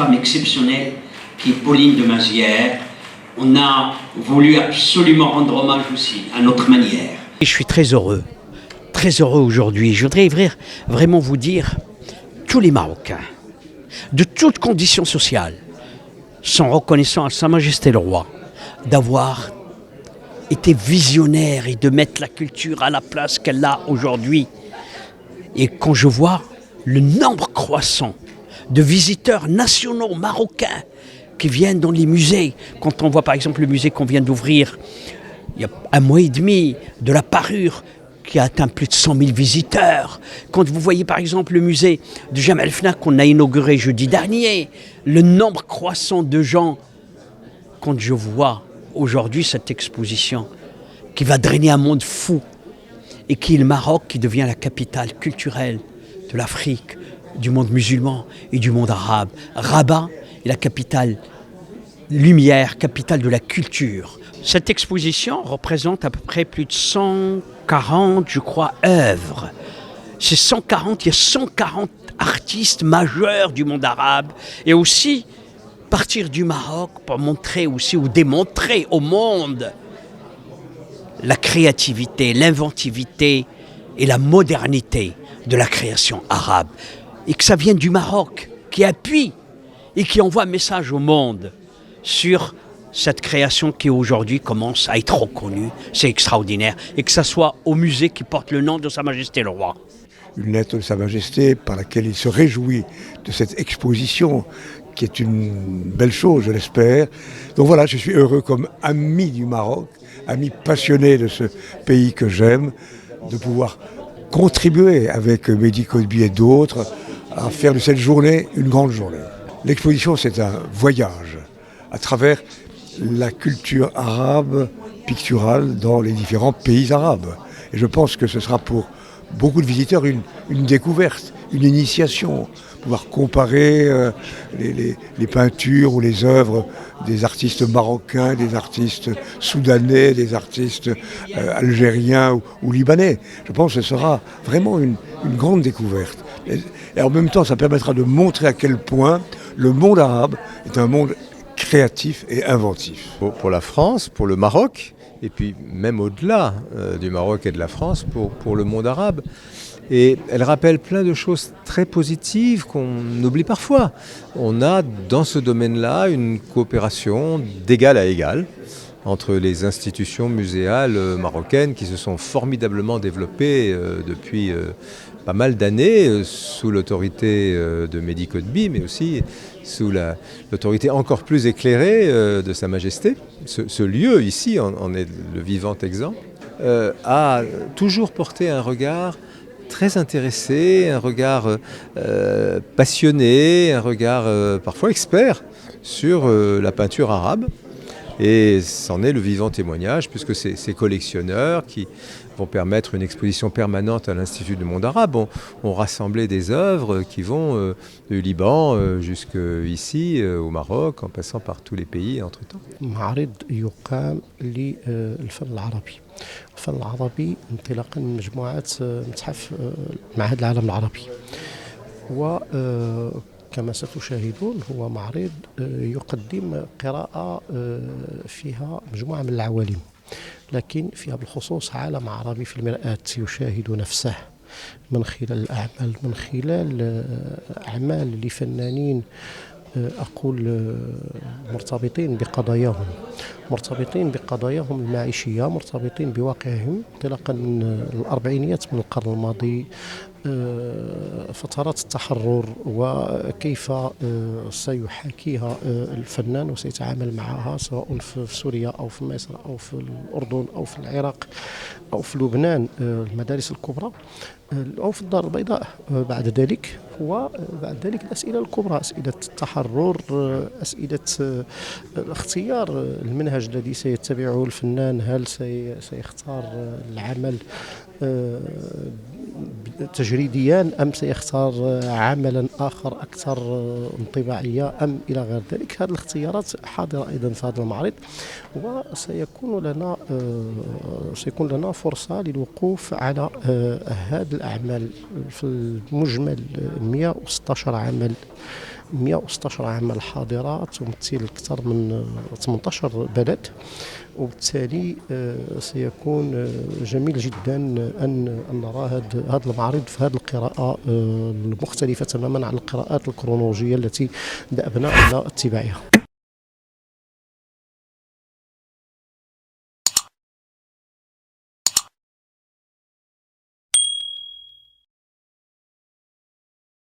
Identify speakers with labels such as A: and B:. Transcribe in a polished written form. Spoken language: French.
A: femme exceptionnelle qui est Pauline de Mazières. On a voulu absolument rendre hommage aussi à notre manière.
B: Je suis très heureux aujourd'hui. Je voudrais vraiment vous dire, tous les Marocains, de toutes conditions sociales, sont reconnaissants à Sa Majesté le Roi d'avoir été visionnaire et de mettre la culture à la place qu'elle a aujourd'hui. Et quand je vois le nombre croissant de visiteurs nationaux marocains qui viennent dans les musées, quand on voit par exemple le musée qu'on vient d'ouvrir il y a un mois et demi, de la parure, qui a atteint plus de 100 000 visiteurs. Quand vous voyez par exemple le musée de Jemaa el-Fna qu'on a inauguré jeudi dernier, le nombre croissant de gens, quand je vois aujourd'hui cette exposition qui va drainer un monde fou et qui est le Maroc qui devient la capitale culturelle de l'Afrique, du monde musulman et du monde arabe. Rabat est la capitale lumière, capitale de la culture. Cette exposition représente à peu près plus de 140, je crois, œuvres. Ces 140, il y a 140 artistes majeurs du monde arabe et aussi partir du Maroc pour montrer aussi ou démontrer au monde la créativité, l'inventivité et la modernité de la création arabe. Et que ça vienne du Maroc, qui appuie et qui envoie un message au monde sur cette création qui aujourd'hui commence à être reconnue. C'est extraordinaire. Et que ça soit au musée qui porte le nom de Sa Majesté le Roi.
C: Une lettre de Sa Majesté par laquelle il se réjouit de cette exposition qui est une belle chose, je l'espère. Donc voilà, je suis heureux comme ami du Maroc, ami passionné de ce pays que j'aime, de pouvoir contribuer avec Mehdi Kotbi et d'autres à faire de cette journée une grande journée. L'exposition, c'est un voyage à travers la culture arabe picturale dans les différents pays arabes. Et je pense que ce sera pour beaucoup de visiteurs une découverte, une initiation, pouvoir comparer les peintures ou les œuvres des artistes marocains, des artistes soudanais, des artistes algériens ou libanais. Je pense que ce sera vraiment une grande découverte. Et en même temps, ça permettra de montrer à quel point le monde arabe est un monde créatif et inventif.
D: Pour la France, pour le Maroc, et puis même au-delà du Maroc et de la France, pour le monde arabe. Et elle rappelle plein de choses très positives qu'on oublie parfois. On a dans ce domaine-là une coopération d'égal à égal entre les institutions muséales marocaines qui se sont formidablement développées depuis pas mal d'années sous l'autorité de Mehdi Kotbi, mais aussi sous l'autorité encore plus éclairée de Sa Majesté. Ce lieu ici en est le vivant exemple, a toujours porté un regard très intéressé, un regard passionné, un regard parfois expert sur la peinture arabe. Et c'en est le vivant témoignage, puisque ces collectionneurs qui vont permettre une exposition permanente à l'Institut du monde arabe ont rassemblé des œuvres qui vont du Liban jusqu'ici au Maroc, en passant par tous les pays entre-temps.
E: معرض يقام للفن العربي. الفن العربي انطلاقا من مجموعة متحف معهد العالم العربي. كما ستشاهدون هو معرض يقدم قراءة فيها مجموعة من العوالم، لكن فيها بالخصوص عالم عربي في المرآة يشاهد نفسه من خلال الأعمال، من خلال أعمال لفنانين أقول مرتبطين بقضاياهم المعيشية، مرتبطين بواقعهم انطلاقا من الأربعينيات من القرن الماضي، فترات التحرر وكيف سيحاكيها الفنان وسيتعامل معها سواء في سوريا أو في مصر أو في الأردن أو في العراق أو في لبنان المدارس الكبرى أو في الدار البيضاء. بعد ذلك الأسئلة الكبرى، أسئلة التحرر، أسئلة اختيار المنهج الذي سيتبعه الفنان. هل سيختار العمل تجريديا أم سيختار عملا آخر أكثر انطباعية أم إلى غير ذلك. هذه الاختيارات حاضرة أيضا في هذا المعرض، وسيكون لنا فرصة للوقوف على هذه الأعمال في المجمل 116 عمل 116 عمل حاضرة تمثل أكثر من 18 بلد، وبالتالي سيكون جميل جدا أن نرى هذا المعرض في هذه القراءة المختلفة تماما عن القراءات الكرونولوجية التي دأبنا على اتباعها.